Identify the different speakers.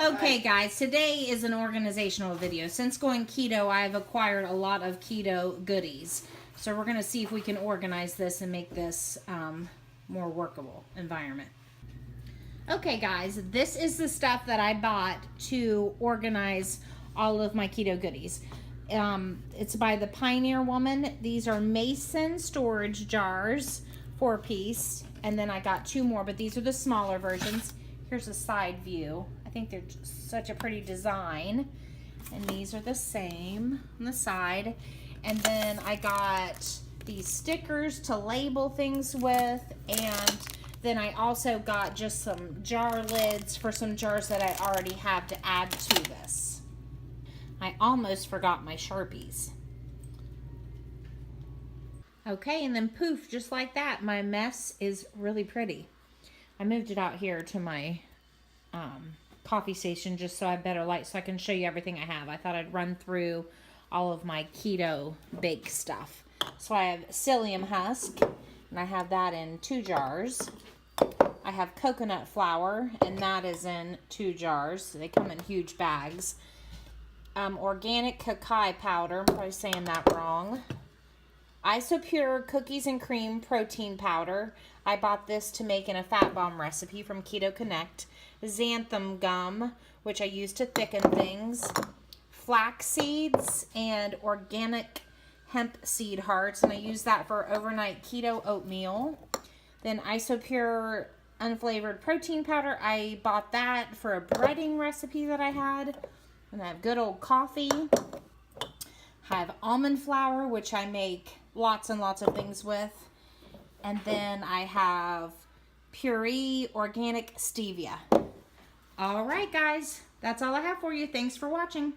Speaker 1: Okay guys, today is an organizational video. Since going keto, I've acquired a lot of keto goodies. So we're going to see if we can organize this and make this more workable environment. Okay guys, this is the stuff that I bought to organize all of my keto goodies. It's by the Pioneer Woman. These are Mason storage jars, 4-piece. And then I got 2 more, but these are the smaller versions. Here's a side view. I think they're just such a pretty design. And these are the same on the side. And then I got these stickers to label things with. And then I also got just some jar lids for some jars that I already have to add to this. I almost forgot my Sharpies. Okay, and then poof, just like that, my mess is really pretty. I moved it out here to my coffee station just so I have better light so I can show you everything I have. I thought I'd run through all of my keto bake stuff. So I have psyllium husk, and I have that in 2 jars. I have coconut flour, and that is in 2 jars. They come in huge bags. Organic cacao powder, I'm probably saying that wrong. Isopure cookies and cream protein powder. I bought this to make in a fat bomb recipe from Keto Connect. Xanthan gum, which I use to thicken things. Flax seeds and organic hemp seed hearts, and I use that for overnight keto oatmeal. Then Isopure unflavored protein powder. I bought that for a breading recipe that I had. And I have good old coffee. I have almond flour, which I make lots and lots of things with. And then I have Puree organic stevia. All right, guys. That's all I have for you. Thanks for watching.